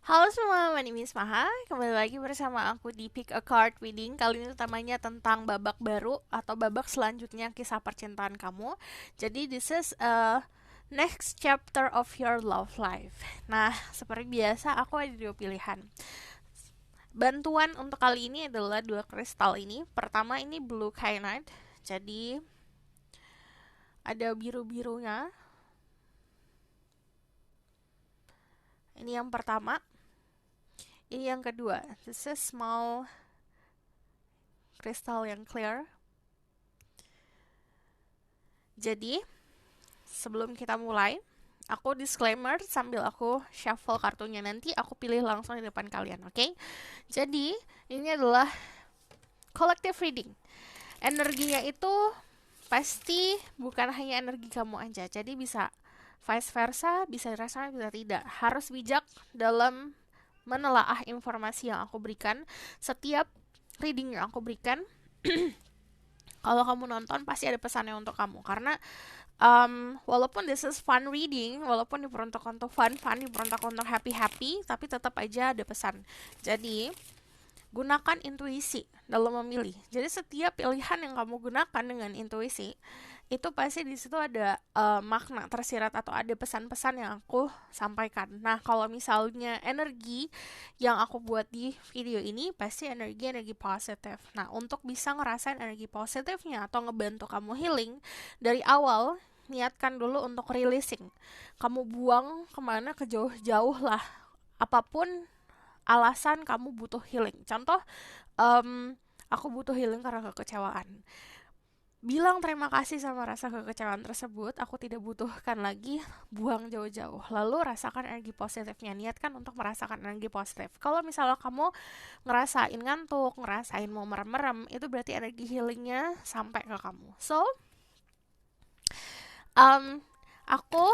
Halo semua, my name is Maha. Kembali lagi bersama aku di Pick a Card Reading. Kali ini utamanya tentang babak baru atau babak selanjutnya kisah percintaan kamu. Jadi this is a next chapter of your love life. Nah, seperti biasa aku ada dua pilihan. Bantuan untuk kali ini adalah dua kristal ini. Pertama ini blue kyanite. Jadi ada biru-birunya. Ini yang pertama. Ini yang kedua. This is small kristal yang clear. Jadi, sebelum kita mulai, aku disclaimer sambil aku shuffle kartunya, nanti aku pilih langsung di depan kalian, oke? Jadi, ini adalah collective reading. Energinya itu pasti bukan hanya energi kamu aja, jadi bisa vice versa, bisa dirasakan, bisa tidak. Harus bijak dalam menelaah informasi yang aku berikan. Setiap reading yang aku berikan, kalau kamu nonton pasti ada pesannya untuk kamu, karena walaupun this is fun reading, walaupun diperuntukkan untuk fun, diperuntukkan untuk happy, tapi tetap aja ada pesan. Jadi, gunakan intuisi dalam memilih. Jadi setiap pilihan yang kamu gunakan dengan intuisi, itu pasti di situ ada makna tersirat atau ada pesan-pesan yang aku sampaikan. Nah, kalau misalnya energi yang aku buat di video ini pasti energi positif. Nah, untuk bisa ngerasain energi positifnya atau ngebantu kamu healing dari awal, niatkan dulu untuk releasing. Kamu buang kemana, ke jauh-jauh lah. Apapun alasan kamu butuh healing. Contoh, aku butuh healing karena kekecewaan. Bilang terima kasih sama rasa kekecewaan tersebut, aku tidak butuhkan lagi, buang jauh-jauh. Lalu rasakan energi positifnya, niatkan untuk merasakan energi positif. Kalau misalnya kamu ngerasain ngantuk, ngerasain mau merem-merem, itu berarti energi healingnya sampai ke kamu. So, aku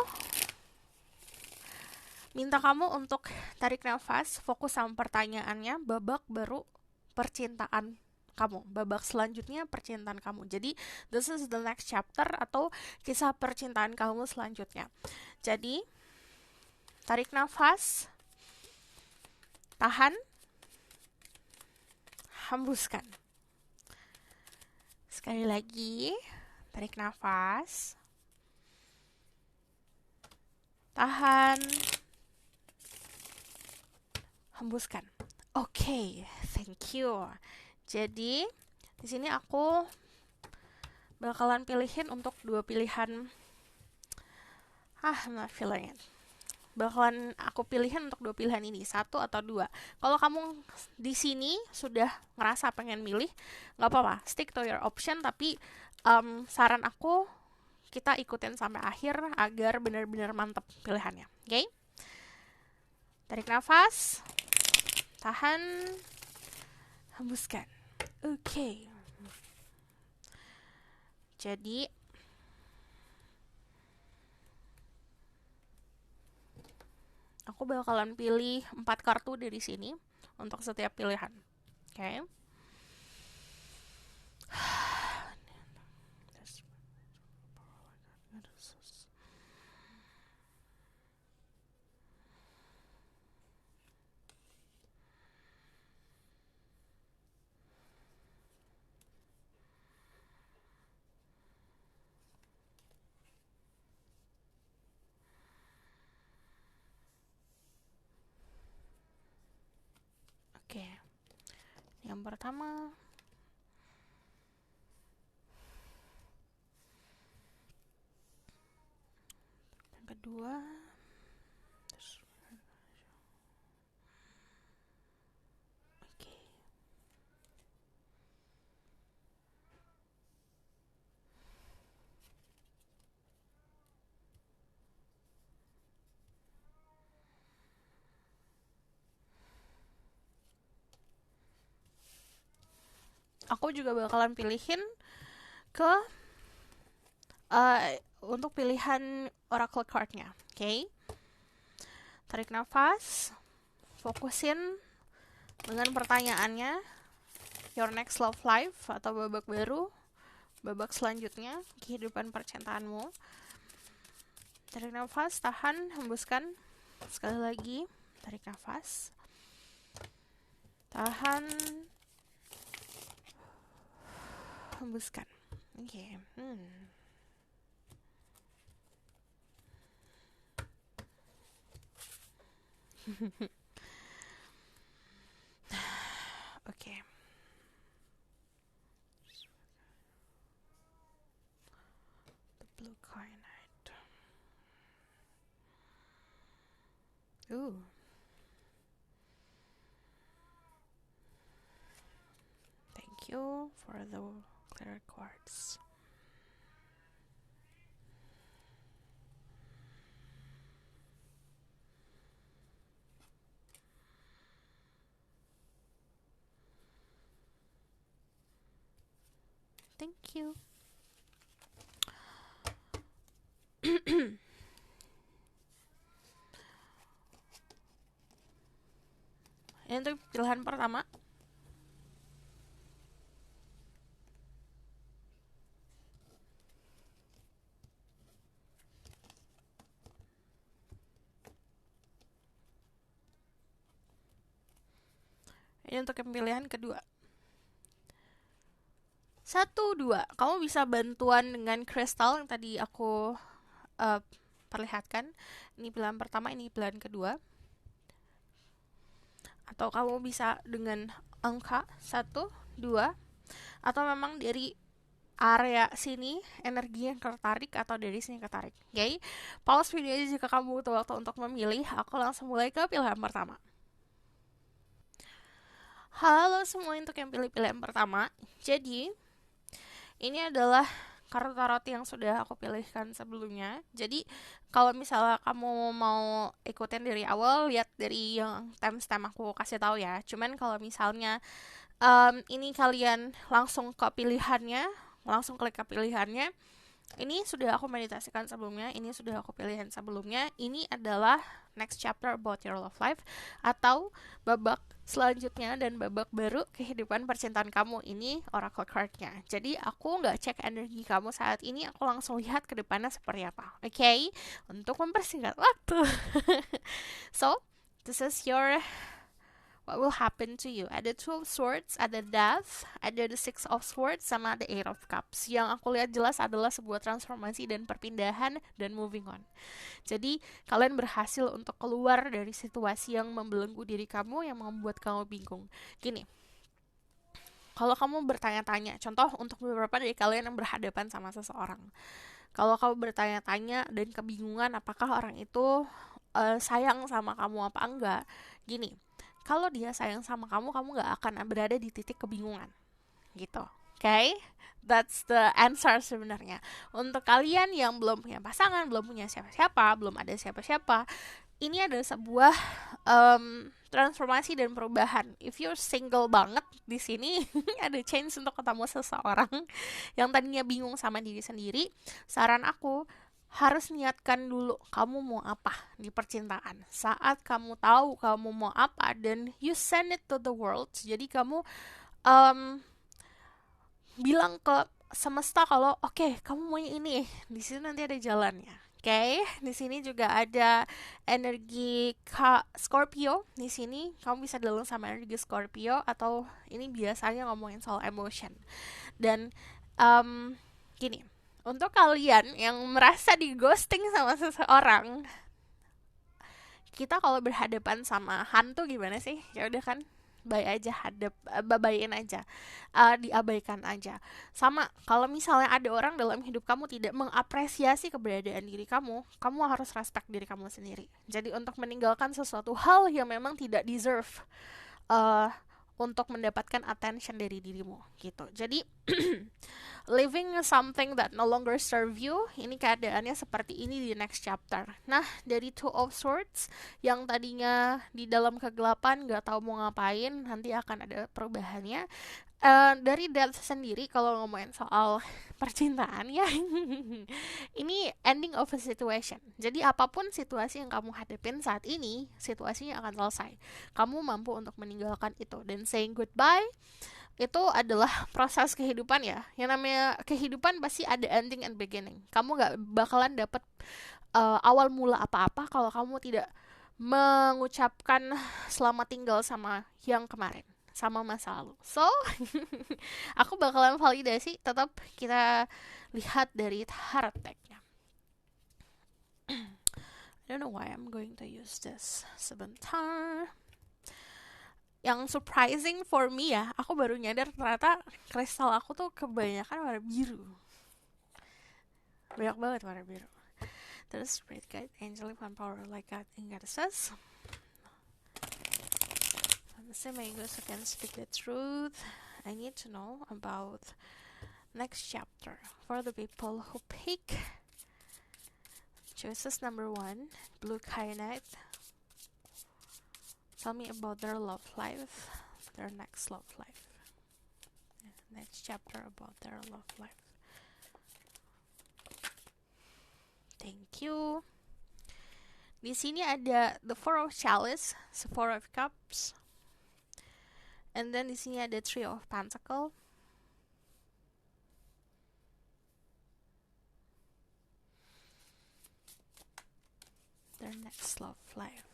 minta kamu untuk tarik nafas, fokus sama pertanyaannya, babak baru percintaan kamu, babak selanjutnya percintaan kamu. Jadi this is the next chapter atau kisah percintaan kamu selanjutnya. Jadi tarik nafas, tahan, hembuskan. Sekali lagi, tarik nafas, tahan, hembuskan. Oke, thank you. Jadi, di sini aku bakalan pilihin untuk dua pilihan. I'm not feeling it. Bakalan aku pilihin untuk dua pilihan ini, satu atau dua. Kalau kamu di sini sudah ngerasa pengen milih, nggak apa-apa, stick to your option. Tapi saran aku kita ikutin sampai akhir agar benar-benar mantap pilihannya. Oke? Tarik nafas, tahan, hembuskan. Oke. Jadi aku bakalan pilih 4 kartu dari sini untuk setiap pilihan. Oke. Oke. Yang pertama, yang kedua, oke. Aku juga bakalan pilihin ke untuk pilihan oracle card-nya. Oke. Tarik nafas, fokusin dengan pertanyaannya, your next love life atau babak baru, babak selanjutnya kehidupan percintaanmu. Tarik nafas, tahan, hembuskan. Sekali lagi, tarik nafas, tahan, hembuskan. Oke. Oke. The blue kyanite. Thank you for the clear quartz. Thank you. Ini untuk pilihan pertama. Ini untuk yang pilihan kedua. 1, 2. Kamu bisa bantuan dengan kristal yang tadi aku perlihatkan. Ini pilihan pertama, ini pilihan kedua. Atau kamu bisa dengan angka 1, 2. Atau memang dari area sini energi yang tertarik atau dari sini ketarik. Oke, pause video jika kamu butuh waktu untuk memilih. Aku langsung mulai ke pilihan pertama. Halo semua, untuk yang pilih pilihan pertama. Jadi ini adalah kartu tarot yang sudah aku pilihkan sebelumnya. Jadi kalau misalnya kamu mau ikutin dari awal, lihat dari yang timestamp aku kasih tahu ya. Cuman kalau misalnya ini kalian langsung ke pilihannya, langsung klik ke pilihannya, ini sudah aku meditasikan sebelumnya, ini sudah aku pilihan sebelumnya. Ini adalah next chapter about your love life, atau babak selanjutnya dan babak baru kehidupan percintaan kamu. Ini oracle card-nya. Jadi aku nggak cek energi kamu saat ini, aku langsung lihat ke depannya seperti apa. Oke? Untuk mempersingkat waktu. So, this is your what will happen to you. Ada 2 of swords, ada death, ada the 6 of swords, sama ada 8 of cups. Yang aku lihat jelas adalah sebuah transformasi dan perpindahan dan moving on. Jadi kalian berhasil untuk keluar dari situasi yang membelenggu diri kamu, yang membuat kamu bingung. Gini, kalau kamu bertanya-tanya, contoh untuk beberapa dari kalian yang berhadapan sama seseorang, kalau kamu bertanya-tanya dan kebingungan apakah orang itu sayang sama kamu apa enggak, gini, kalau dia sayang sama kamu, kamu gak akan berada di titik kebingungan. Gitu. Okay? That's the answer sebenarnya. Untuk kalian yang belum punya pasangan, belum punya siapa-siapa, belum ada siapa-siapa, ini adalah sebuah transformasi dan perubahan. If you're single banget di sini, ada chance untuk ketemu seseorang yang tadinya bingung sama diri sendiri. Saran aku, harus niatkan dulu kamu mau apa di percintaan. Saat kamu tahu kamu mau apa, dan you send it to the world. Jadi kamu bilang ke semesta kalau oke, kamu mau ini. Di sini nanti ada jalannya. Oke, di sini juga ada energi Scorpio. Di sini kamu bisa dalam sama energi Scorpio, atau ini biasanya ngomongin soal emotion. Dan gini, untuk kalian yang merasa di ghosting sama seseorang, kita kalau berhadapan sama hantu gimana sih? Ya udah kan, bye aja, babain aja, diabaikan aja. Sama kalau misalnya ada orang dalam hidup kamu tidak mengapresiasi keberadaan diri kamu, kamu harus respect diri kamu sendiri. Jadi untuk meninggalkan sesuatu hal yang memang tidak deserve untuk mendapatkan attention dari dirimu gitu. Jadi living something that no longer serve you, ini keadaannya seperti ini di next chapter. Nah, dari 2 of swords yang tadinya di dalam kegelapan gak tahu mau ngapain, nanti akan ada perubahannya. Dari death sendiri, kalau ngomongin soal percintaan ya, ini ending of a situation. Jadi apapun situasi yang kamu hadapin saat ini, situasinya akan selesai. Kamu mampu untuk meninggalkan itu, dan saying goodbye itu adalah proses kehidupan ya. Yang namanya kehidupan pasti ada ending and beginning. Kamu gak bakalan dapet awal mula apa-apa kalau kamu tidak mengucapkan selamat tinggal sama yang kemarin, sama masa lalu. So, aku bakalan validasi, tetap kita lihat dari tarot deck-nya. I don't know why I'm going to use this. Sebentar. Yang surprising for me ya, aku baru nyadar ternyata kristal aku tuh kebanyakan warna biru. Banyak banget warna biru. Terus Spirit Guide, Angel, One Power, Like God, and Goddesses. Say my ghost can speak the truth. I need to know about next chapter for the people who pick choices number 1, Blue Kyanite. Tell me about their love life, their next love life. Next chapter about their love life. Thank you. Di sini ada the Four of Chalice, the Four of Cups. And then di sini ada Three of Pentacles. Their next love life.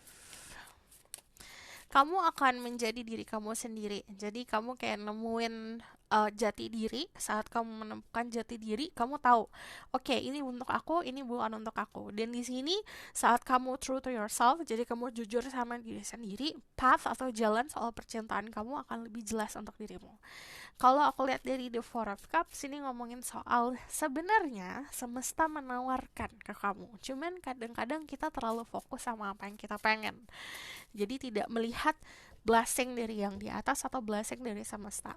Kamu akan menjadi diri kamu sendiri. Jadi kamu kayak nemuin jati diri. Saat kamu menemukan jati diri, kamu tahu, oke, ini untuk aku, ini bukan untuk aku. Dan di sini saat kamu true to yourself, jadi kamu jujur sama diri sendiri, path atau jalan soal percintaan kamu akan lebih jelas untuk dirimu. Kalau aku lihat dari The Four of Cups, ini ngomongin soal sebenarnya semesta menawarkan ke kamu. Cuman kadang-kadang kita terlalu fokus sama apa yang kita pengen. Jadi tidak melihat blessing dari yang di atas atau blessing dari semesta.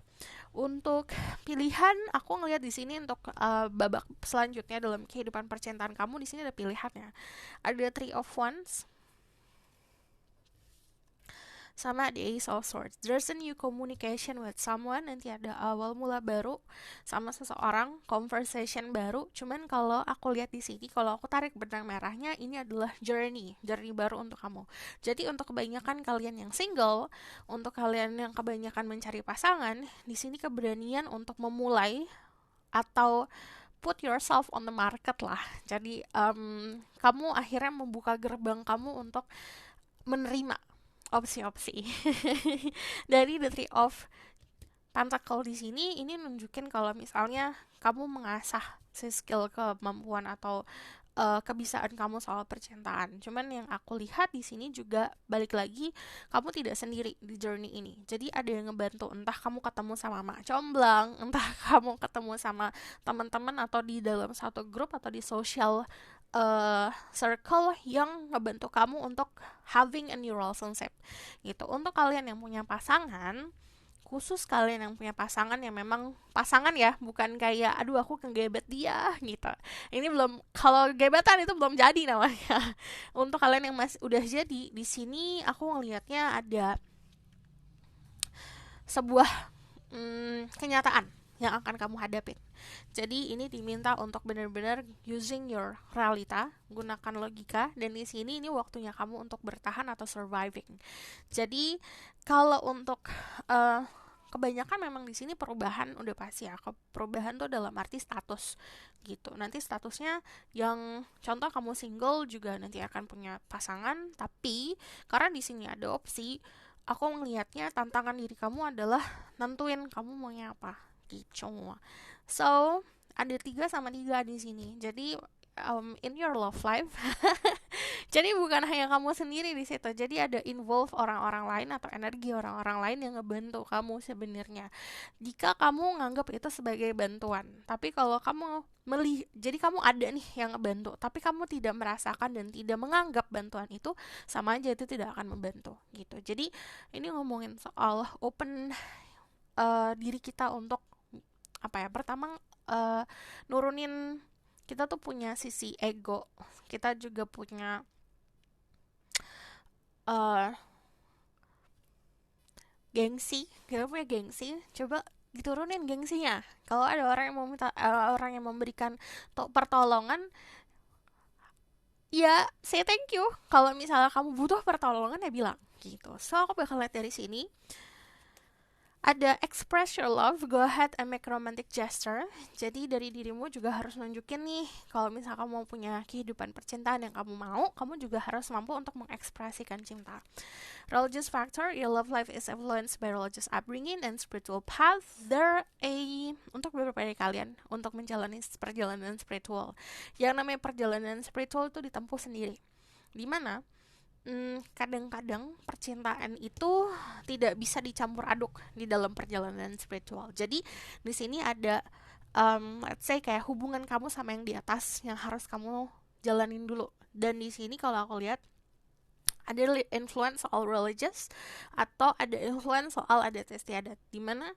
Untuk pilihan, aku ngelihat di sini untuk babak selanjutnya dalam kehidupan percintaan kamu, di sini ada pilihannya. Ada Three of Wands sama the Ace of Swords. There's a new communication with someone. Nanti ada awal mula baru sama seseorang, conversation baru. Cuman kalau aku lihat di sini, kalau aku tarik benang merahnya, ini adalah journey baru untuk kamu. Jadi untuk kebanyakan kalian yang single, untuk kalian yang kebanyakan mencari pasangan, di sini keberanian untuk memulai atau put yourself on the market lah. Jadi kamu akhirnya membuka gerbang kamu untuk menerima opsi-opsi. Dari the Three of Pentacle di sini, ini nunjukin kalau misalnya kamu mengasah skill, kemampuan atau kebiasaan kamu soal percintaan. Cuman yang aku lihat di sini juga balik lagi, kamu tidak sendiri di journey ini. Jadi ada yang ngebantu, entah kamu ketemu sama mak comblang, entah kamu ketemu sama teman-teman atau di dalam satu grup atau di social circle yang ngebantu kamu untuk having a new relationship gitu. Untuk kalian yang punya pasangan, khusus kalian yang punya pasangan yang memang pasangan ya, bukan kayak aduh aku kegebet dia gitu. Ini belum, kalau gebetan itu belum jadi namanya. Untuk kalian yang masih udah jadi, di sini aku ngelihatnya ada sebuah kenyataan yang akan kamu hadapin. Jadi ini diminta untuk benar-benar using your realita, gunakan logika, dan di sini ini waktunya kamu untuk bertahan atau surviving. Jadi kalau untuk kebanyakan memang di sini perubahan udah pasti ya. Perubahan tuh dalam arti status gitu. Nanti statusnya yang contoh kamu single juga nanti akan punya pasangan, tapi karena di sini ada opsi, aku melihatnya tantangan diri kamu adalah nentuin kamu maunya apa gitu. So, ada 3 sama 3 di sini. Jadi in your love life. Jadi bukan hanya kamu sendiri di situ. Jadi ada involve orang-orang lain atau energi orang-orang lain yang ngebantu kamu sebenarnya. Jika kamu nganggap itu sebagai bantuan. Tapi kalau kamu jadi kamu ada nih yang ngebantu, tapi kamu tidak merasakan dan tidak menganggap bantuan itu, sama aja itu tidak akan membantu gitu. Jadi ini ngomongin soal open diri kita untuk apa ya, pertama nurunin, kita tuh punya sisi ego, kita juga punya gengsi, kita punya gengsi, coba diturunin gengsinya. Kalau ada orang yang mau minta, orang yang memberikan pertolongan, ya say thank you. Kalau misalnya kamu butuh pertolongan ya bilang gitu. So aku bakal lihat dari sini Ada express your love, go ahead and make romantic gesture. Jadi dari dirimu juga harus nunjukin nih, kalau misal kamu mau punya kehidupan percintaan yang kamu mau, kamu juga harus mampu untuk mengekspresikan cinta. Religious factor, your love life is influenced by religious upbringing and spiritual path. Untuk beberapa dari kalian, untuk menjalani perjalanan spiritual. Yang namanya perjalanan spiritual itu ditempuh sendiri. Dimana kadang-kadang percintaan itu tidak bisa dicampur aduk di dalam perjalanan spiritual. Jadi di sini ada let's say kayak hubungan kamu sama yang di atas yang harus kamu jalanin dulu. Dan di sini kalau aku lihat ada influence soal religious atau ada influence soal adat istiadat, dimana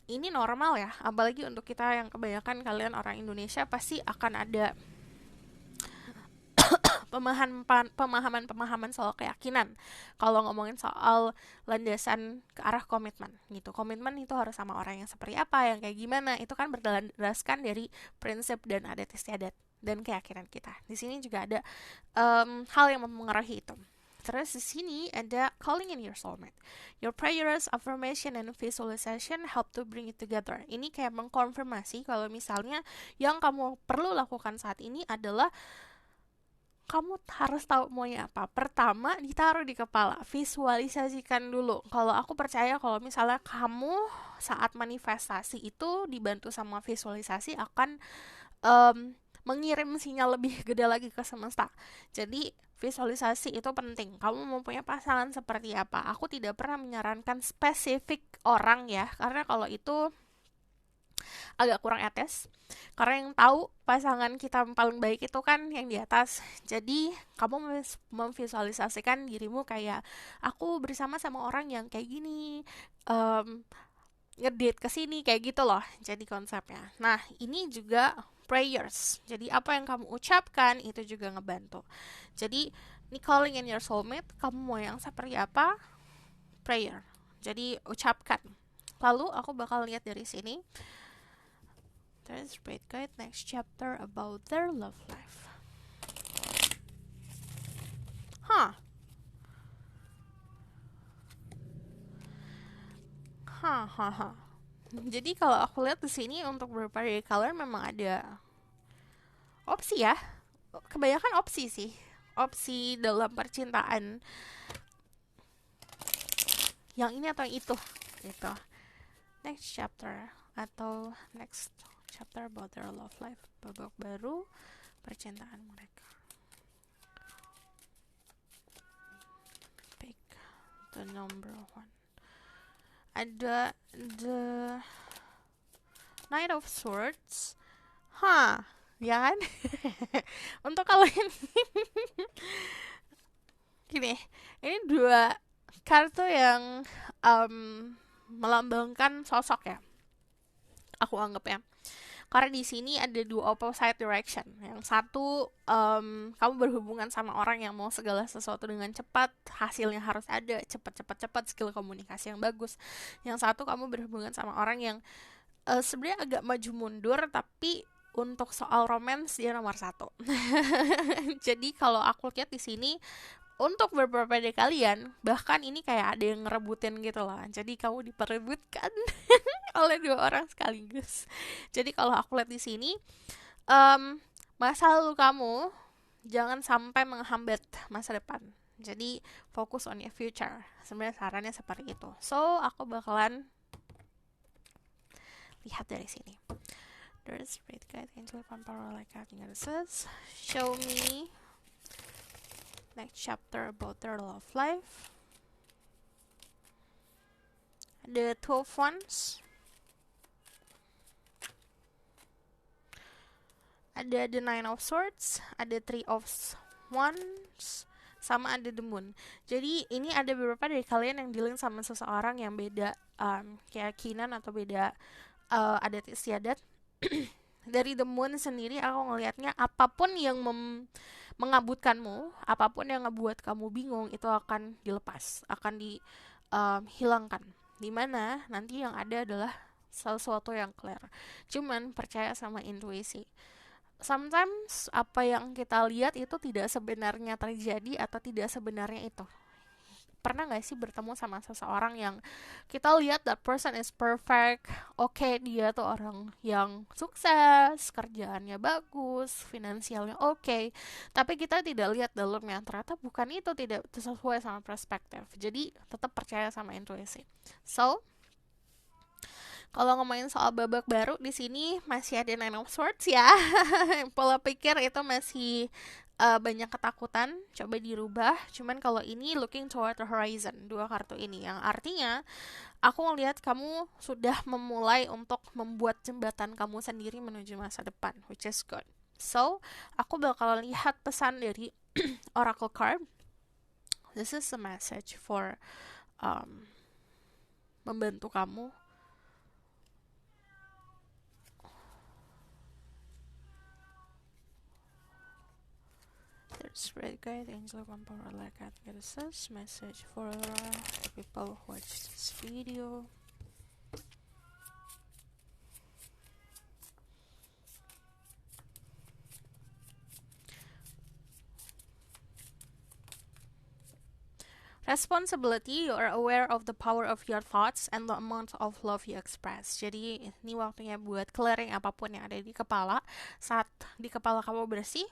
ini normal ya, apalagi untuk kita yang kebanyakan kalian orang Indonesia pasti akan ada pemahaman soal keyakinan. Kalau ngomongin soal landasan ke arah komitmen gitu. Komitmen itu harus sama orang yang seperti apa, yang kayak gimana. Itu kan berdasarkan dari prinsip dan adat istiadat dan keyakinan kita. Di sini juga ada hal yang mempengaruhi itu. Terus di sini ada calling in your soulmate. Your prayers, affirmation, and visualization help to bring it together. Ini kayak mengkonfirmasi kalau misalnya yang kamu perlu lakukan saat ini adalah kamu harus tahu maunya apa. Pertama, ditaruh di kepala, visualisasikan dulu. Kalau aku percaya kalau misalnya kamu saat manifestasi itu dibantu sama visualisasi akan mengirim sinyal lebih gede lagi ke semesta. Jadi visualisasi itu penting. Kamu mempunyai pasangan seperti apa? Aku tidak pernah menyarankan spesifik orang ya, karena kalau itu agak kurang etis, karena yang tahu pasangan kita yang paling baik itu kan yang di atas. Jadi kamu memvisualisasikan dirimu kayak aku bersama sama orang yang kayak gini, ngedate ke sini kayak gitu loh. Jadi konsepnya. Nah, ini juga prayers. Jadi apa yang kamu ucapkan itu juga ngebantu. Jadi ini calling in your soulmate, kamu mau yang seperti apa? Prayer. Jadi ucapkan. Lalu aku bakal lihat dari sini. There's great guide, next chapter about their love life. Hah. Jadi kalau aku lihat di sini untuk beberapa dari kalian memang ada opsi ya. Kebanyakan opsi sih. Opsi dalam percintaan. Yang ini atau yang itu gitu. Next chapter atau next chapter about their love life, babak baru percintaan mereka. Pick the number one. Ada the Knight of Swords. Ya kan? Untuk kalian gini, ini dua kartu yang melambangkan sosok ya. Aku anggap ya. Karena di sini ada dua opposite direction. Yang satu, kamu berhubungan sama orang yang mau segala sesuatu dengan cepat, hasilnya harus ada, cepat, skill komunikasi yang bagus. Yang satu, kamu berhubungan sama orang yang sebenarnya agak maju mundur, tapi untuk soal romance dia nomor satu. Jadi kalau aku lihat di sini, untuk beberapa dari kalian, bahkan ini kayak ada yang ngerebutin gitu loh. Jadi kamu diperebutkan oleh dua orang sekaligus. Jadi kalau aku lihat di sini, masa lalu kamu jangan sampai menghambat masa depan. Jadi fokus on your future. Sebenarnya sarannya seperti itu. So aku bakalan lihat dari sini. There's great guide, angel, power like having answers. Show me next chapter about their love life. The 12 ones. Ada the 9 of swords, ada 3 of wands, sama ada the moon. Jadi ini ada beberapa dari kalian yang dealing sama seseorang yang beda keyakinan atau beda adat istiadat. Dari the moon sendiri aku ngelihatnya apapun yang mengabutkanmu, apapun yang ngebuat kamu bingung itu akan dilepas, akan dihilangkan. Dimana nanti yang ada adalah sesuatu yang clear. Cuman percaya sama intuisi. Sometimes apa yang kita lihat itu tidak sebenarnya terjadi atau tidak sebenarnya itu. Pernah gak sih bertemu sama seseorang yang kita lihat that person is perfect, oke, dia tuh orang yang sukses, kerjaannya bagus, finansialnya oke, tapi kita tidak lihat dalamnya, ternyata bukan itu, tidak sesuai sama perspektif. Jadi tetap percaya sama intuisi. So, kalau ngomongin soal babak baru di sini masih ada Nine of Swords ya. Pola pikir itu masih banyak ketakutan, coba dirubah. Cuman kalau ini looking toward the horizon, dua kartu ini yang artinya aku ngelihat kamu sudah memulai untuk membuat jembatan kamu sendiri menuju masa depan, which is good. So, aku bakal lihat pesan dari Oracle card. This is a message for membantu kamu. Spirit guide, angel one power like I get a such message for the people who watch this video. Responsibility, you are aware of the power of your thoughts and the amount of love you express. Jadi ini waktunya buat clearing apapun yang ada di kepala. Saat di kepala kamu bersih,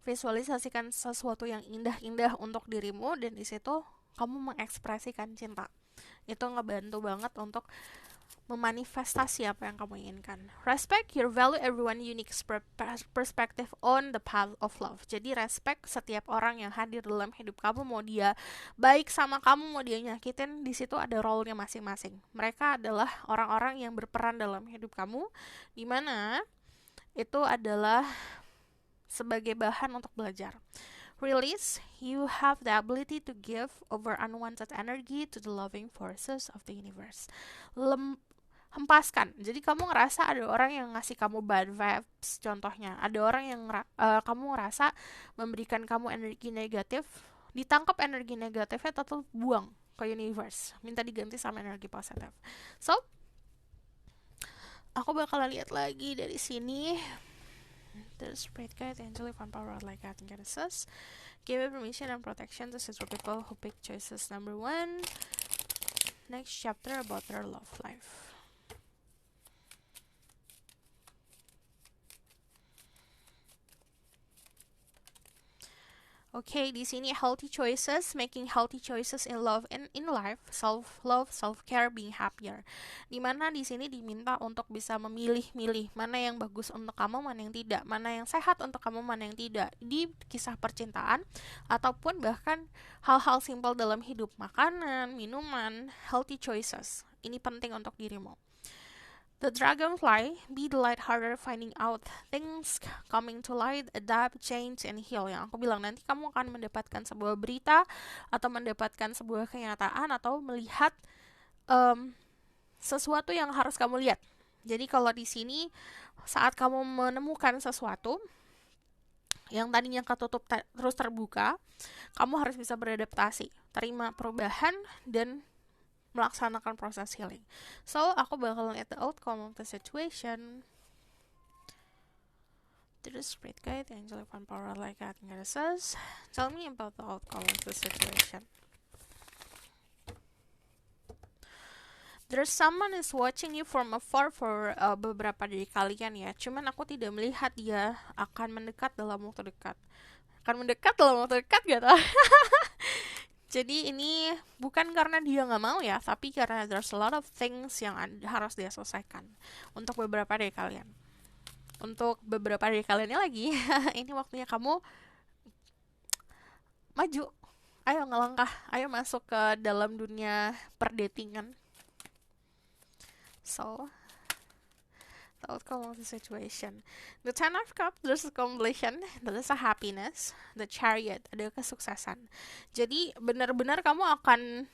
visualisasikan sesuatu yang indah-indah untuk dirimu, dan di situ kamu mengekspresikan cinta. Itu ngebantu banget untuk memanifestasi apa yang kamu inginkan. Respect your value everyone unique perspective on the path of love. Jadi respect setiap orang yang hadir dalam hidup kamu, mau dia baik sama kamu, mau dia nyakitin, di situ ada role-nya masing-masing. Mereka adalah orang-orang yang berperan dalam hidup kamu, dimana itu adalah sebagai bahan untuk belajar. Release, you have the ability to give over unwanted energy to the loving forces of the universe. Hempaskan. Jadi kamu ngerasa ada orang yang ngasih kamu bad vibes, contohnya ada orang yang kamu ngerasa memberikan kamu energi negatif, ditangkap energi negatifnya tetap buang ke universe, minta diganti sama energi positif. So, aku bakal lihat lagi dari sini. The spirit guide, angelic one power like God and goddesses. Give permission and protection to for people who pick choices number 1. Next chapter about their love life. Okay, di sini healthy choices, making healthy choices in love and in life, self-love, self-care, being happier. Dimana di sini diminta untuk bisa memilih-milih mana yang bagus untuk kamu, mana yang tidak, mana yang sehat untuk kamu, mana yang tidak. Di kisah percintaan ataupun bahkan hal-hal simpel dalam hidup, makanan, minuman, healthy choices. Ini penting untuk dirimu. The dragonfly, be the light-hearted, finding out things, coming to light, adapt, change, and heal. Yang aku bilang, nanti kamu akan mendapatkan sebuah berita atau mendapatkan sebuah kenyataan atau melihat sesuatu yang harus kamu lihat. Jadi kalau di sini saat kamu menemukan sesuatu yang tadinya ketutup terus terbuka, kamu harus bisa beradaptasi, terima perubahan, dan melaksanakan proses healing. So, aku bakal lihat the outcome of the situation. To the spirit guide, the angelic one power like God and goddesses. Tell me about the outcome of the situation. There's someone is watching you from afar for beberapa dari kalian ya. Cuman aku tidak melihat dia akan mendekat dalam waktu dekat. Akan mendekat dalam waktu dekat gak tau. Jadi ini bukan karena dia nggak mau ya, tapi karena there's a lot of things yang harus dia selesaikan untuk beberapa dari kalian. Untuk beberapa dari kaliannya lagi, ini waktunya kamu maju. Ayo ngelangkah, ayo masuk ke dalam dunia perdatingan. So, the outcome of the situation. The Ten of Cups, there's a completion, there's a happiness. The Chariot, ada kesuksesan. Jadi benar-benar kamu akan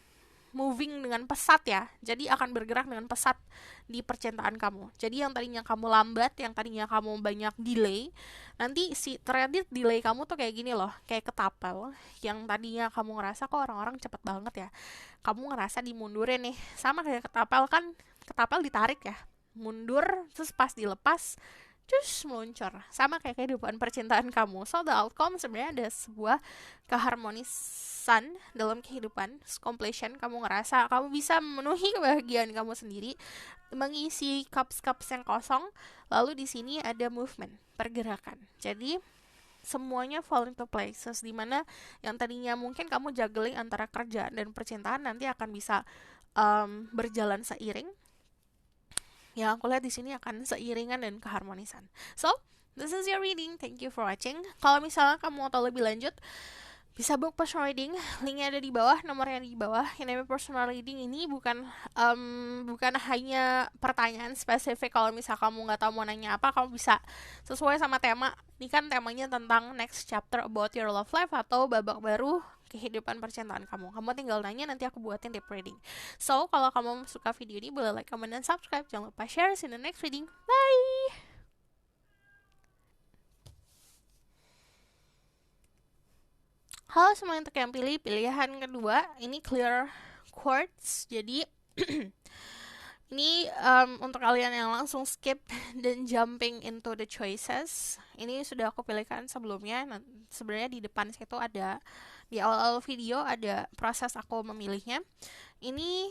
moving dengan pesat ya. Jadi akan bergerak dengan pesat di percintaan kamu. Jadi yang tadinya kamu lambat, yang tadinya kamu banyak delay, nanti ternyata delay kamu tuh kayak gini loh, kayak ketapel. Yang tadinya kamu ngerasa kok orang-orang cepet banget ya, kamu ngerasa dimundurin nih. Sama kayak ketapel kan, ketapel ditarik ya, mundur, terus pas dilepas terus meluncur, sama kayak kehidupan percintaan kamu. So the outcome sebenarnya ada sebuah keharmonisan dalam kehidupan, completion. Kamu ngerasa kamu bisa memenuhi kebahagiaan kamu sendiri, mengisi cups-cups yang kosong. Lalu di sini ada movement, pergerakan. Jadi semuanya fall into places, dimana yang tadinya mungkin kamu juggling antara kerjaan dan percintaan nanti akan bisa berjalan seiring. Yang aku lihat di sini akan seiringan dan keharmonisan. So, this is your reading. Thank you for watching. Kalau misalnya kamu mau tahu lebih lanjut, bisa book personal reading. Linknya ada di bawah, nomornya di bawah. Yang namanya personal reading ini bukan hanya pertanyaan spesifik. Kalau misalnya kamu nggak tahu mau nanya apa, kamu bisa sesuai sama tema. Ini kan temanya tentang next chapter about your love life atau babak baru kehidupan percintaan kamu. Kamu tinggal nanya, nanti aku buatin deep reading. So, kalau kamu suka video ini, boleh like, comment, dan subscribe. Jangan lupa share. See you in the next reading. Bye! Halo semua, untuk yang pilih pilihan kedua, ini clear quartz. Jadi ini untuk kalian yang langsung skip dan jumping into the choices, ini sudah aku pilihkan sebelumnya. Sebenarnya di depan situ ada, di awal-awal video ada proses aku memilihnya. Ini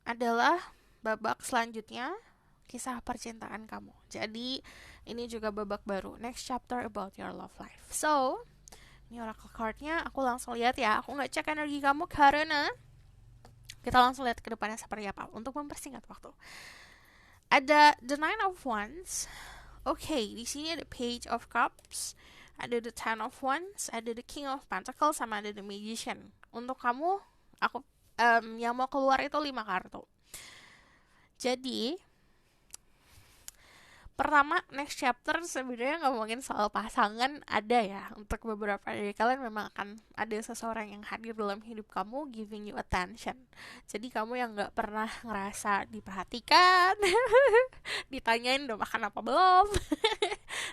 adalah babak selanjutnya, kisah percintaan kamu. Jadi ini juga babak baru, next chapter about your love life. So, ini oracle card-nya, aku langsung lihat ya. Aku nggak cek energi kamu karena kita langsung lihat ke depannya seperti apa untuk mempersingkat waktu. Ada the Nine of Wands. Oke, di sini ada Page of Cups, ada the Ten of Wands, ada the King of Pentacles, sama ada the Magician. Untuk kamu, aku yang mau keluar itu 5 kartu. Jadi pertama, next chapter sebenarnya ngomongin soal pasangan. Ada ya, untuk beberapa dari kalian memang akan ada seseorang yang hadir dalam hidup kamu, giving you attention. Jadi kamu yang gak pernah ngerasa diperhatikan, ditanyain udah makan apa belum,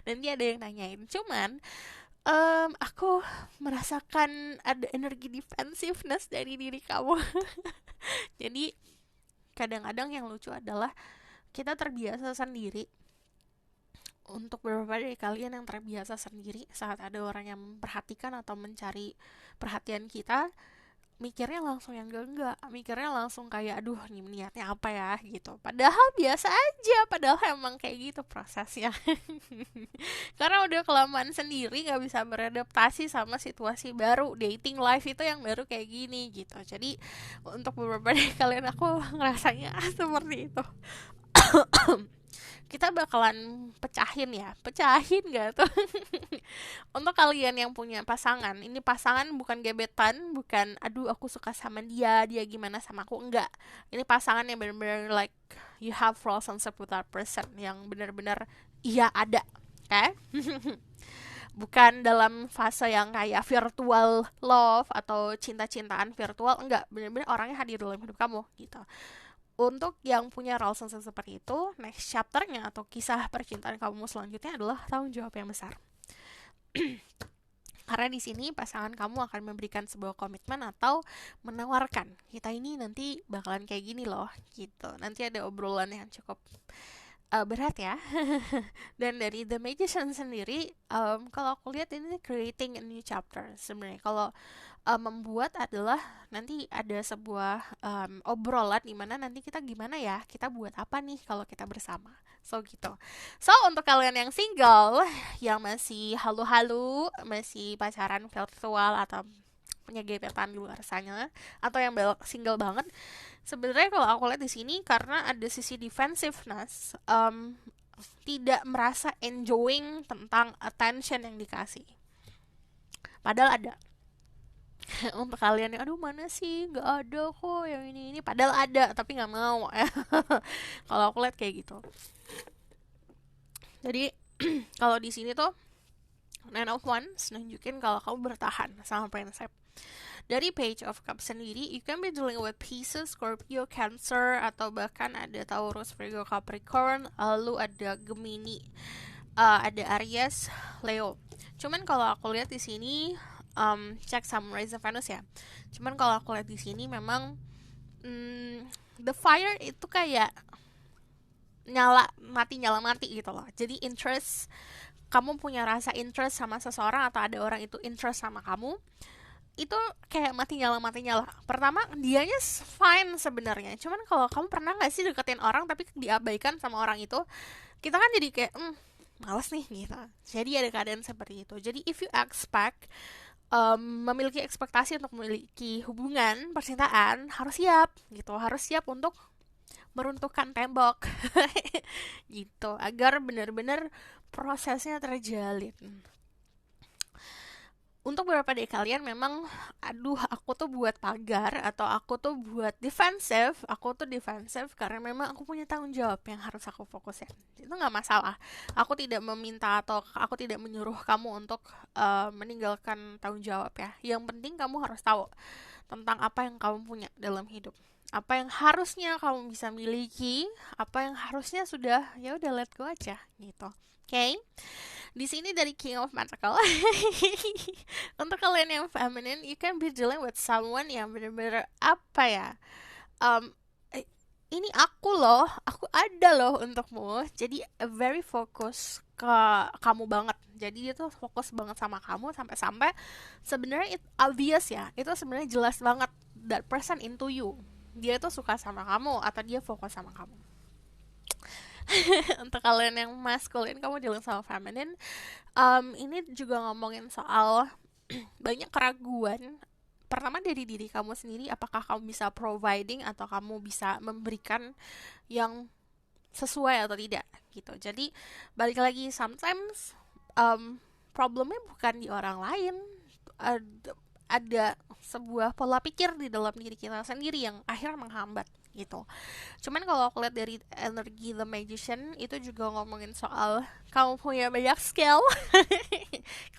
nanti ada yang nanyain. Cuman aku merasakan ada energi defensiveness dari diri kamu. Jadi kadang-kadang yang lucu adalah kita terbiasa sendiri. Untuk beberapa dari kalian yang terbiasa sendiri, saat ada orang yang memperhatikan atau mencari perhatian kita, mikirnya langsung yang enggak, mikirnya langsung kayak aduh nih niatnya apa ya gitu. Padahal biasa aja, padahal emang kayak gitu prosesnya. Karena udah kelamaan sendiri, gak bisa beradaptasi sama situasi baru, dating life itu yang baru kayak gini gitu. Jadi untuk beberapa dari kalian aku ngerasanya seperti itu. Kita bakalan pecahin gak tuh? Untuk kalian yang punya pasangan, ini pasangan bukan gebetan, bukan aduh aku suka sama dia gimana sama aku, enggak. Ini pasangan yang benar-benar like you have relationship with that person, yang benar-benar iya ada, okay? Bukan dalam fase yang kayak virtual love atau cinta-cintaan virtual, enggak, benar-benar orangnya hadir dalam hidup kamu gitu. Untuk yang punya relationship seperti itu, next chapter-nya atau kisah percintaan kamu selanjutnya adalah tanggung jawab yang besar. Karena di sini pasangan kamu akan memberikan sebuah komitmen atau menawarkan, kita ini nanti bakalan kayak gini loh gitu. Nanti ada obrolan yang cukup berat ya. Dan dari The Magician sendiri, kalau aku lihat ini creating a new chapter sebenarnya. Kalau membuat adalah nanti ada sebuah obrolan dimana nanti kita gimana ya, kita buat apa nih kalau kita bersama. So gitu. So untuk kalian yang single, yang masih halu-halu, masih pacaran virtual atau punya gebetan di luar sana, atau yang single banget, sebenarnya kalau aku lihat di sini karena ada sisi defensiveness, tidak merasa enjoying tentang attention yang dikasih. Padahal ada. Untuk kalian yang aduh mana sih nggak ada kok yang ini padahal ada tapi nggak mau. Kalau aku lihat kayak gitu. Jadi kalau di sini tuh Nine of Wands nunjukin kalau kamu bertahan sama prinsip. Dari Page of Cups sendiri, you can be dealing with Pisces, Scorpio, Cancer, atau bahkan ada Taurus, Virgo, Capricorn, lalu ada Gemini, ada Aries, Leo. Cuman kalau aku lihat di sini cek sama Rise of Venus ya. Cuman kalau aku lihat di sini memang the fire itu kayak nyala mati gitu loh. Jadi interest, kamu punya rasa interest sama seseorang atau ada orang itu interest sama kamu, itu kayak mati nyala. Pertama dianya fine sebenarnya, cuman kalau kamu pernah nggak sih deketin orang tapi diabaikan sama orang itu, kita kan jadi kayak males nih gitu. Jadi ada keadaan seperti itu. Jadi if you expect, memiliki ekspektasi untuk memiliki hubungan percintaan, harus siap gitu, harus siap untuk meruntuhkan tembok gitu, agar benar-benar prosesnya terjalin. Untuk beberapa dari kalian memang, aduh aku tuh buat pagar atau aku tuh buat defensif, aku tuh defensif karena memang aku punya tanggung jawab yang harus aku fokusin. Itu nggak masalah. Aku tidak meminta atau aku tidak menyuruh kamu untuk meninggalkan tanggung jawab ya. Yang penting kamu harus tahu tentang apa yang kamu punya dalam hidup. Apa yang harusnya kamu bisa miliki, apa yang harusnya sudah ya udah let go aja gitu. Oke. Okay? Di sini dari King of Pentacle. Untuk kalian yang feminine, you can be dealing with someone yang bener-bener apa ya? Um, ini aku loh, aku ada loh untukmu. Jadi very fokus ke kamu banget. Jadi dia tuh fokus banget sama kamu sampai-sampai sebenarnya it obvious ya. Itu sebenarnya jelas banget that person into you. Dia tuh suka sama kamu atau dia fokus sama kamu. Untuk kalian yang maskulin, kamu dealing sama feminine, ini juga ngomongin soal banyak keraguan. Pertama dari diri kamu sendiri, apakah kamu bisa providing atau kamu bisa memberikan yang sesuai atau tidak gitu. Jadi balik lagi, sometimes problemnya bukan di orang lain, ada sebuah pola pikir di dalam diri kita sendiri yang akhirnya menghambat gitu. Cuman kalau aku lihat dari energi The Magician, itu juga ngomongin soal kamu punya banyak skill.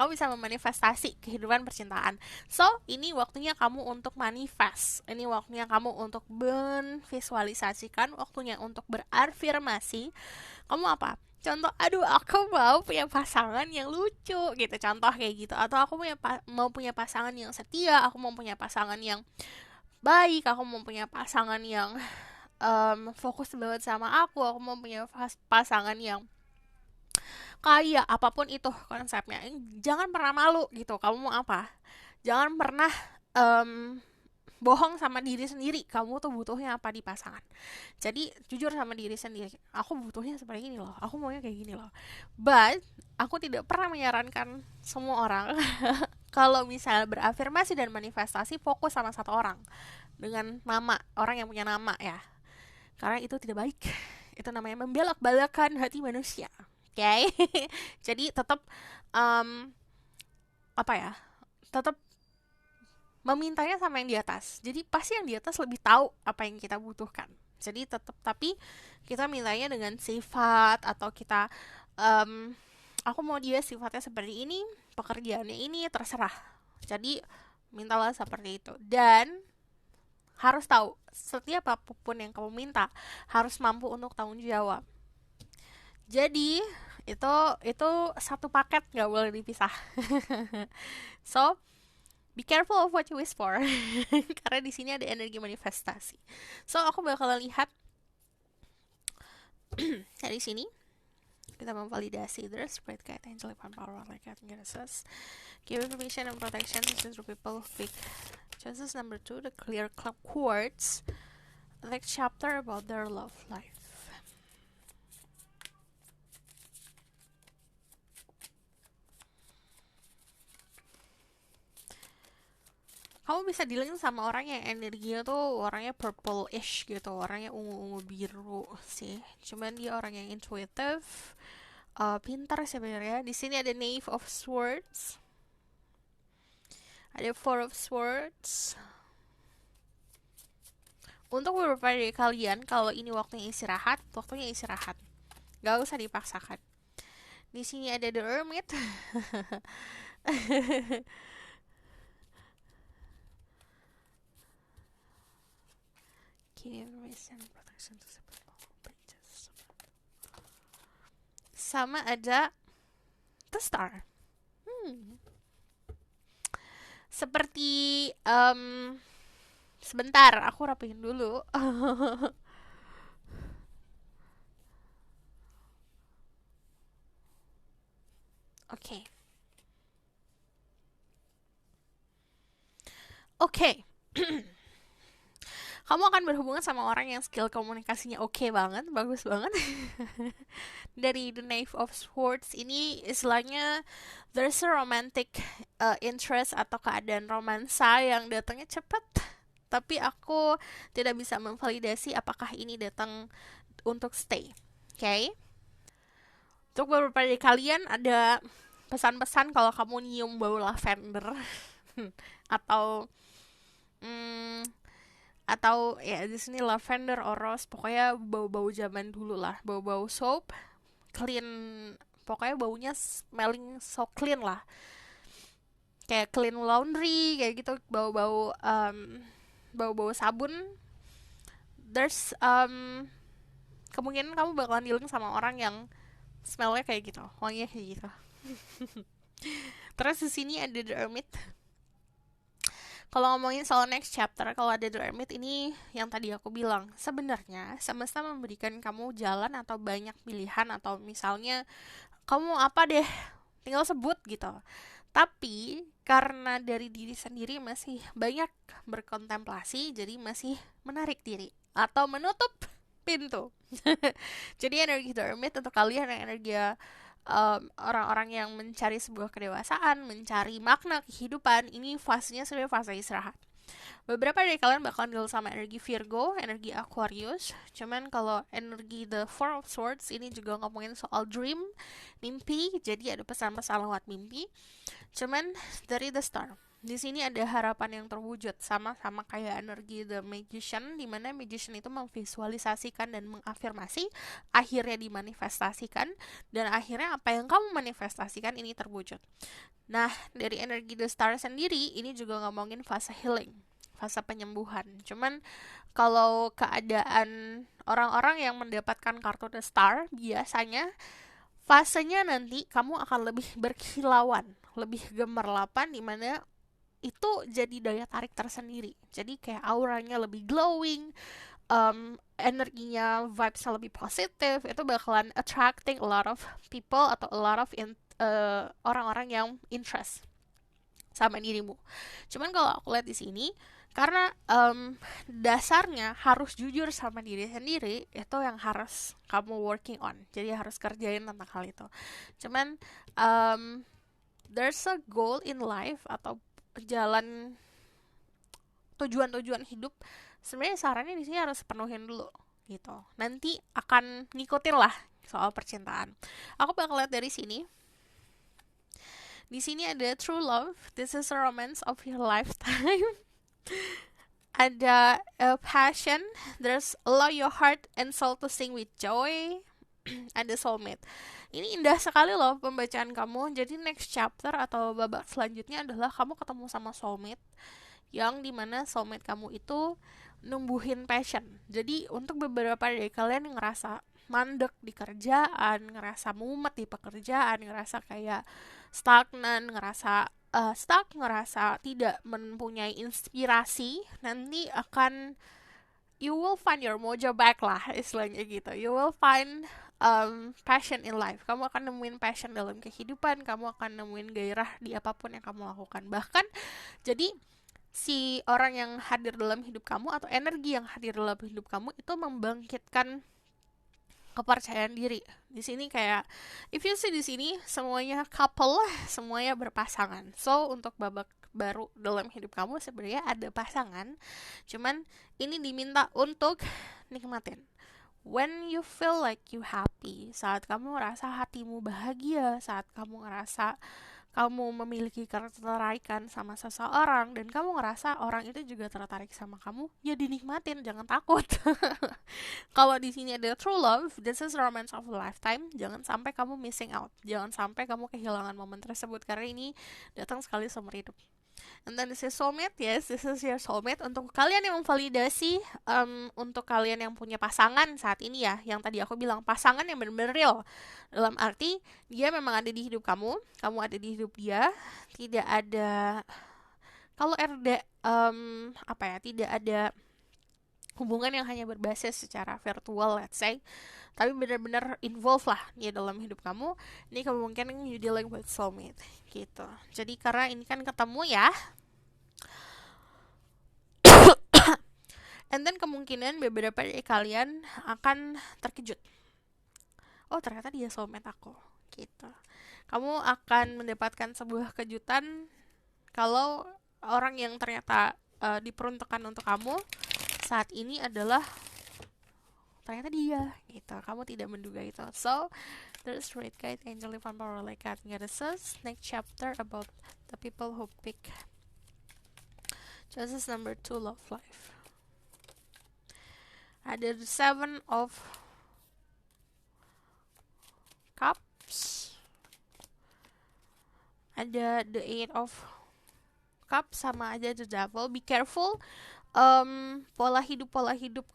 Kamu bisa memanifestasi kehidupan percintaan. So, ini waktunya kamu untuk manifest. Ini waktunya kamu untuk menvisualisasikan, waktunya untuk berafirmasi. Kamu apa? Contoh, aduh aku mau punya pasangan yang lucu gitu, contoh kayak gitu. Atau aku mau punya pasangan yang setia, aku mau punya pasangan yang baik, aku mau punya pasangan yang fokus banget sama aku mau punya pasangan yang kaya, apapun itu konsepnya. Jangan pernah malu gitu, kamu mau apa. Jangan pernah bohong sama diri sendiri, kamu tuh butuhnya apa di pasangan. Jadi jujur sama diri sendiri, aku butuhnya seperti ini loh, aku maunya kayak gini loh. But aku tidak pernah menyarankan semua orang kalau misalnya berafirmasi dan manifestasi fokus sama satu orang dengan nama, orang yang punya nama ya, karena itu tidak baik. Itu namanya membelak-balakan hati manusia. Oke. Okay? Jadi tetap apa ya, tetap memintanya sama yang di atas. Jadi pasti yang di atas lebih tahu apa yang kita butuhkan. Jadi tetap, tapi kita mintanya dengan sifat, atau kita aku mau dia sifatnya seperti ini, pekerjaannya ini, terserah. Jadi mintalah seperti itu. Dan harus tahu setiap apapun yang kamu minta harus mampu untuk tanggung jawab. Jadi itu satu paket, nggak boleh dipisah. So be careful of what you wish for. Karena di sini ada energi manifestasi. So aku bakal lihat dari sini. Kita memvalidasi the spread guide angel and power like that Genesis. Give information and protection to people who pick choices number 2, the clear club quartz, like chapter about their love life. Kamu bisa dealing sama orang yang energinya tuh orangnya purple-ish gitu, orangnya ungu-ungu biru sih. Cuman dia orang yang intuitive, pintar sebenarnya. Di sini ada Knave of Swords, ada Four of Swords. Untuk beberapa dari kalian, kalau ini waktunya istirahat, gak usah dipaksakan. Di sini ada The Hermit. Sama ada The Star. Seperti sebentar, aku rapihin dulu. Oke. Oke. Kamu akan berhubungan sama orang yang skill komunikasinya oke banget, bagus banget. Dari The Knave of Swords ini istilahnya there's a romantic interest atau keadaan romansa yang datangnya cepat. Tapi aku tidak bisa memvalidasi apakah ini datang untuk stay. Oke? Okay? Untuk beberapa dari kalian ada pesan-pesan kalau kamu nyium bau lavender atau hmm, atau ya di sini lavender or rose, pokoknya bau-bau zaman dulu lah, bau-bau soap, clean, pokoknya baunya smelling so clean lah, kayak clean laundry kayak gitu, bau-bau sabun. There's kemungkinan kamu bakalan dealing sama orang yang smellnya kayak gitu, wanginya kayak gitu. Terus di sini ada The Hermit. Kalau ngomongin soal next chapter, kalau ada The Hermit ini yang tadi aku bilang, sebenarnya semesta memberikan kamu jalan atau banyak pilihan, atau misalnya kamu apa deh, tinggal sebut gitu. Tapi karena dari diri sendiri masih banyak berkontemplasi, jadi masih menarik diri atau menutup pintu. Jadi energi The Hermit untuk kalian yang energi orang-orang yang mencari sebuah kedewasaan, mencari makna kehidupan, ini fasenya sebenarnya fase istirahat. Beberapa dari kalian bakal deal sama energi Virgo, energi Aquarius. Cuman kalau energi The Four of Swords ini juga ngomongin soal dream, mimpi. Jadi ada pesan-pesan lewat mimpi. Cuman dari the star, di sini ada harapan yang terwujud, sama-sama kayak energi The Magician, di mana Magician itu memvisualisasikan dan mengafirmasi, akhirnya dimanifestasikan, dan akhirnya apa yang kamu manifestasikan ini terwujud. Nah, dari energi The Star sendiri, ini juga ngomongin fase healing, fase penyembuhan. Cuman kalau keadaan orang-orang yang mendapatkan kartu The Star, biasanya fasenya nanti kamu akan lebih berkilauan, lebih gemerlapan, dimana itu jadi daya tarik tersendiri. Jadi kayak auranya lebih glowing, energinya, vibesnya lebih positif, itu bakalan attracting a lot of people atau a lot of orang-orang yang interest sama dirimu. Cuman kalau aku lihat di sini, karena dasarnya harus jujur sama diri sendiri, itu yang harus kamu working on. Jadi harus kerjain tentang hal itu. Cuman there's a goal in life atau jalan tujuan-tujuan hidup, sebenarnya sarannya di sini harus penuhin dulu gitu. Nanti akan ngikutin lah soal percintaan. Aku bakal lihat dari sini. Di sini ada true love. This is a romance of your lifetime. Ada passion. There's allow your heart and soul to sing with joy. Ada soulmate. Ini indah sekali loh pembacaan kamu. Jadi next chapter atau babak selanjutnya adalah kamu ketemu sama soulmate, yang dimana soulmate kamu itu numbuhin passion. Jadi untuk beberapa dari kalian yang ngerasa mandek di kerjaan, ngerasa mumet di pekerjaan, ngerasa kayak stagnan, ngerasa stuck, ngerasa tidak mempunyai inspirasi, nanti akan you will find your mojo back lah, istilahnya gitu. You will find passion in life. Kamu akan nemuin passion dalam kehidupan, kamu akan nemuin gairah di apapun yang kamu lakukan. Bahkan jadi si orang yang hadir dalam hidup kamu atau energi yang hadir dalam hidup kamu itu membangkitkan kepercayaan diri. Di sini kayak if you see di sini semuanya couple, semuanya berpasangan. So untuk babak baru dalam hidup kamu sebenarnya ada pasangan. Cuman ini diminta untuk nikmatin. When you feel like you happy, saat kamu ngerasa hatimu bahagia, saat kamu ngerasa kamu memiliki ketertarikan sama seseorang dan kamu ngerasa orang itu juga tertarik sama kamu, ya dinikmatin, jangan takut. Kalau di sini ada true love, this is romance of a lifetime, jangan sampai kamu missing out, jangan sampai kamu kehilangan momen tersebut karena ini datang sekali seumur hidup. And then this is soulmate, yes, this is your soulmate. Untuk kalian yang memvalidasi, untuk kalian yang punya pasangan saat ini ya, yang tadi aku bilang pasangan yang benar-benar real, dalam arti dia memang ada di hidup kamu ada di hidup dia, tidak ada kalau RD tidak ada hubungan yang hanya berbasis secara virtual, let's say, tapi benar-benar involve lah ya dalam hidup kamu. Ini kemungkinan you dealing with soulmate gitu. Jadi karena ini kan ketemu ya, and then kemungkinan beberapa dari kalian akan terkejut. Oh, ternyata dia soulmate aku gitu. Kamu akan mendapatkan sebuah kejutan kalau orang yang ternyata diperuntukkan untuk kamu saat ini adalah ternyata dia gitu. Kamu tidak menduga itu. So there's Spirit Guide, Angel, Divine Power, like God, Goddesses. Next chapter about the people who pick choices number 2, love life. Ada the 7 of Cups, ada the 8 of Cups, sama aja the Devil. Be careful. Pola hidup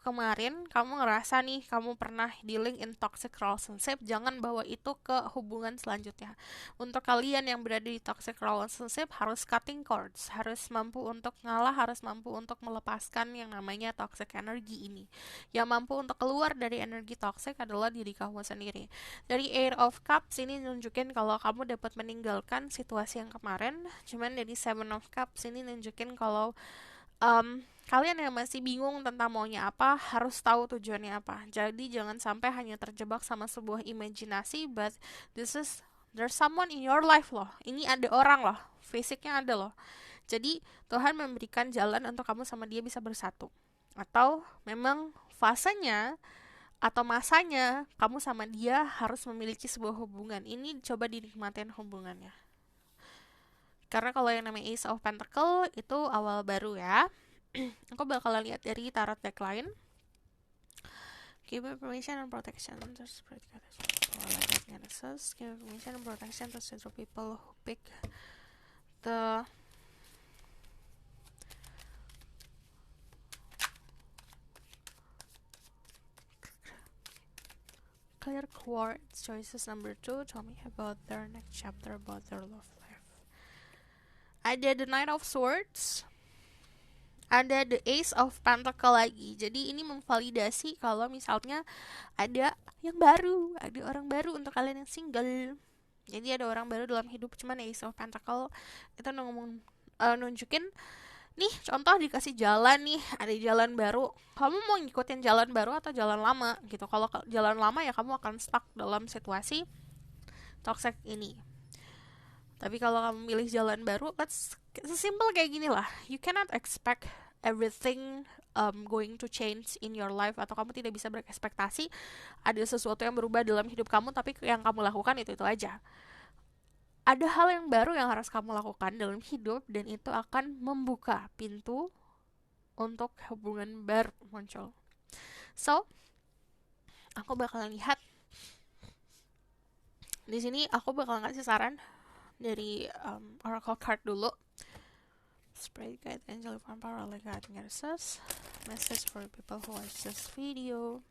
kemarin kamu ngerasa nih kamu pernah dealing in toxic relationship, jangan bawa itu ke hubungan selanjutnya. Untuk kalian yang berada di toxic relationship harus cutting cords, harus mampu untuk ngalah, harus mampu untuk melepaskan yang namanya toxic energy ini. Yang mampu untuk keluar dari energi toxic adalah diri kamu sendiri. Dari 8 of Cups ini nunjukin kalau kamu dapat meninggalkan situasi yang kemarin, cuman dari 7 of Cups ini nunjukin kalau kalian yang masih bingung tentang maunya apa, harus tahu tujuannya apa. Jadi jangan sampai hanya terjebak sama sebuah imajinasi, but there's someone in your life loh. Ini ada orang loh, fisiknya ada loh. Jadi Tuhan memberikan jalan untuk kamu sama dia bisa bersatu. Atau memang fasenya atau masanya kamu sama dia harus memiliki sebuah hubungan. Ini coba dinikmatin hubungannya. Karena kalau yang namanya Ace of Pentacle itu awal baru ya. Aku bakalan lihat dari tarot deck lain. Give me permission and protection to spread Goddesses. Give me permission and protection to the people who pick the clear quartz choices number 2. Tell me about their next chapter about their love life. Ada the Knight of Swords, ada the Ace of Pentacle lagi. Jadi ini memvalidasi kalau misalnya ada yang baru, ada orang baru untuk kalian yang single. Jadi ada orang baru dalam hidup, cuman Ace of Pentacle itu nunjukin nih, contoh dikasih jalan nih, ada jalan baru. Kamu mau ngikutin jalan baru atau jalan lama gitu. Kalau jalan lama ya kamu akan stuck dalam situasi toxic ini. Tapi kalau kamu milih jalan baru, sesimpel kayak gini lah. You cannot expect everything going to change in your life, atau kamu tidak bisa berekspektasi ada sesuatu yang berubah dalam hidup kamu, tapi yang kamu lakukan itu aja. Ada hal yang baru yang harus kamu lakukan dalam hidup, dan itu akan membuka pintu untuk hubungan baru muncul. So, aku bakalan lihat di sini. Aku bakalan ngasih saran dari Oracle card dulu. Spirit Guide, Angel, Divine Power, like God, Goddesses. Message for people who watch this video.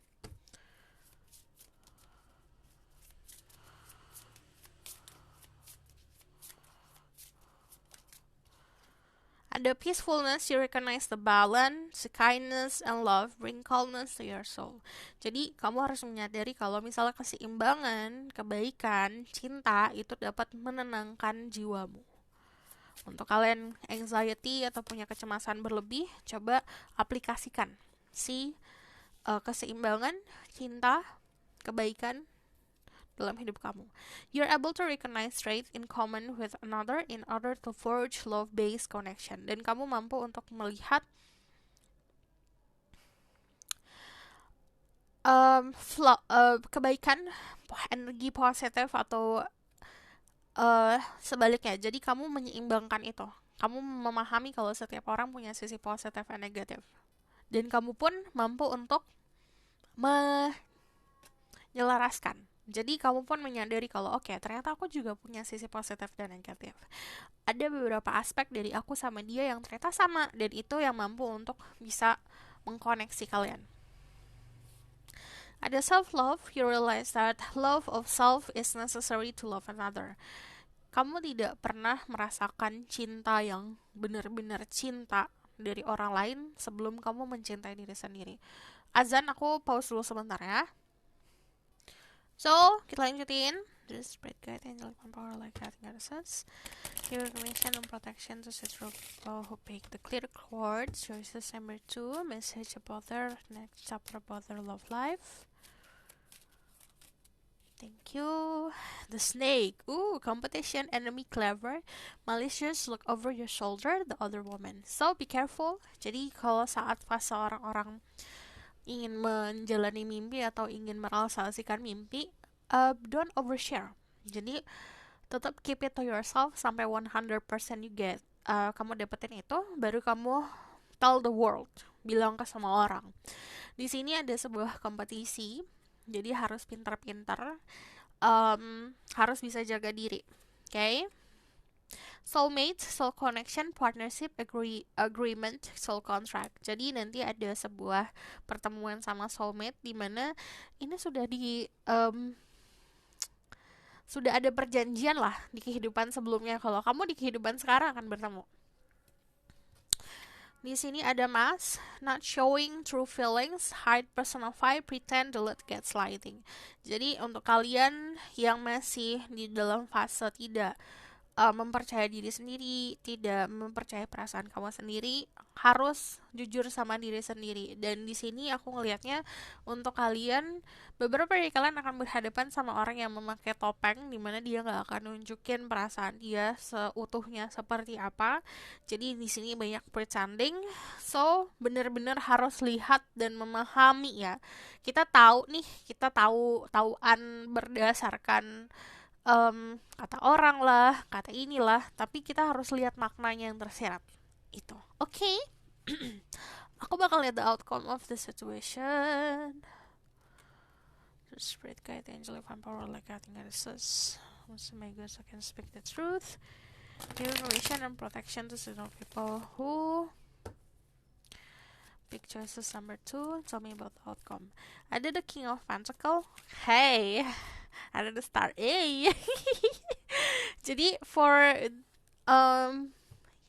Ada peacefulness, you recognize the balance, kindness, and love bring calmness to your soul. Jadi kamu harus menyadari kalau misalnya keseimbangan, kebaikan, cinta itu dapat menenangkan jiwamu. Untuk kalian anxiety atau punya kecemasan berlebih, coba aplikasikan si keseimbangan, cinta, kebaikan dalam hidup kamu. You're able to recognize traits in common with another in order to forge love-based connection. Dan kamu mampu untuk melihat kebaikan, energi positif atau sebaliknya. Jadi kamu menyeimbangkan itu. Kamu memahami kalau setiap orang punya sisi positif dan negatif. Dan kamu pun mampu untuk menyelaraskan. Jadi kamu pun menyadari kalau oke, ternyata aku juga punya sisi positif dan negatif. Ada beberapa aspek dari aku sama dia yang ternyata sama, dan itu yang mampu untuk bisa mengkoneksi kalian. Ada self-love, you realize that love of self is necessary to love another. Kamu tidak pernah merasakan cinta yang benar-benar cinta dari orang lain sebelum kamu mencintai diri sendiri. Azan, aku pause dulu sebentar ya. So, kita lanjutin. Just spread guide angelic power like that goddesses. Give information and protection to sister people who pick the clear chords. Choices number 2. Message about their next chapter about their love life. Thank you. The snake. Ooh, competition, enemy, clever, malicious, look over your shoulder, the other woman. So, be careful. Jadi, kalau saat fase orang-orang ingin menjalani mimpi atau ingin merealisasikan mimpi, don't overshare. Jadi, tetap keep it to yourself sampai 100% you get. Kamu dapetin itu, baru kamu tell the world, bilang ke semua orang. Di sini ada sebuah kompetisi. Jadi harus pintar-pintar, harus bisa jaga diri, okay? Soulmate, soul connection, partnership, agreement, soul contract. Jadi nanti ada sebuah pertemuan sama soulmate di mana ini sudah ada perjanjian lah di kehidupan sebelumnya. Kalau kamu di kehidupan sekarang akan bertemu. Di sini ada mask, not showing true feelings, hide personal vibe, pretend, delete, gaslighting. Jadi untuk kalian yang masih di dalam fase tidak mempercayai diri sendiri, tidak mempercayai perasaan kamu sendiri, harus jujur sama diri sendiri. Dan di sini aku ngelihatnya untuk kalian, beberapa dari kalian akan berhadapan sama orang yang memakai topeng, dimana dia nggak akan nunjukin perasaan dia seutuhnya seperti apa. Jadi di sini banyak pretending. So benar-benar harus lihat dan memahami ya. Kita tahu tahuan berdasarkan kata orang lah, kata inilah, tapi kita harus lihat maknanya yang tersirat itu. Oke. Aku bakal lihat the outcome of the situation. Just spread guide angel of power like I think it says. Also my God, so I can speak the truth. Give information and protection to certain people who pick choices number 2. Tell me about the outcome. Ada the King of Pentacles. Hey, ada the Star. Hey. Jadi for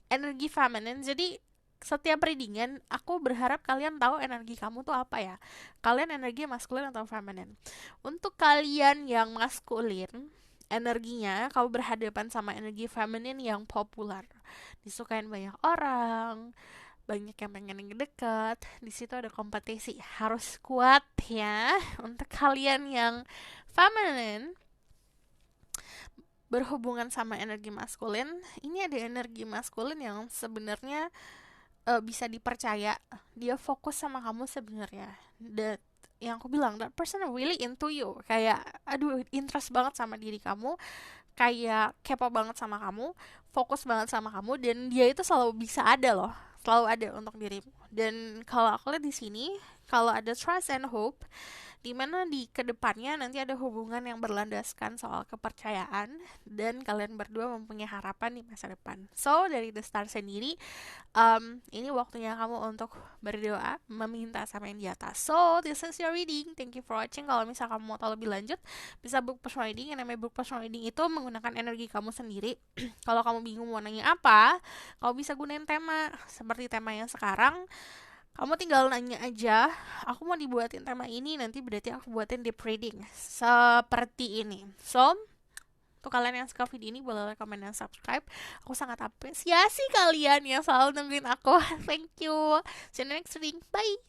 energi feminine, jadi setiap readingan aku berharap kalian tahu energi kamu tuh apa ya. Kalian energi maskulin atau feminine. Untuk kalian yang maskulin, energinya kamu berhadapan sama energi feminine yang populer, disukain banyak orang, banyak yang pengen dekat. Di situ ada kompetisi, harus kuat ya. Untuk kalian yang feminine berhubungan sama energi maskulin, ini ada energi maskulin yang sebenarnya bisa dipercaya. Dia fokus sama kamu sebenarnya. Yang aku bilang, that person really into you. Kayak, aduh, interest banget sama diri kamu. Kayak kepo banget sama kamu, fokus banget sama kamu, dan dia itu selalu bisa ada loh, selalu ada untuk dirimu. Dan kalau aku lihat di sini, kalau ada trust and hope, dimana di kedepannya nanti ada hubungan yang berlandaskan soal kepercayaan, dan kalian berdua mempunyai harapan di masa depan. So dari The Star sendiri, ini waktunya kamu untuk berdoa, meminta sama yang di atas. So this is your reading. Thank you for watching. Kalau misal kamu mau tahu lebih lanjut, bisa book personal reading. Yang namanya book personal reading itu menggunakan energi kamu sendiri. Kalau kamu bingung mau nanya apa, kamu bisa gunain tema seperti tema yang sekarang. Kamu tinggal nanya aja, aku mau dibuatin tema ini, nanti berarti aku buatin deep reading seperti ini. So, untuk kalian yang suka video ini, boleh like, comment, dan subscribe. Aku sangat apresiasi kalian yang selalu nungguin aku. Thank you. See you next reading. Bye.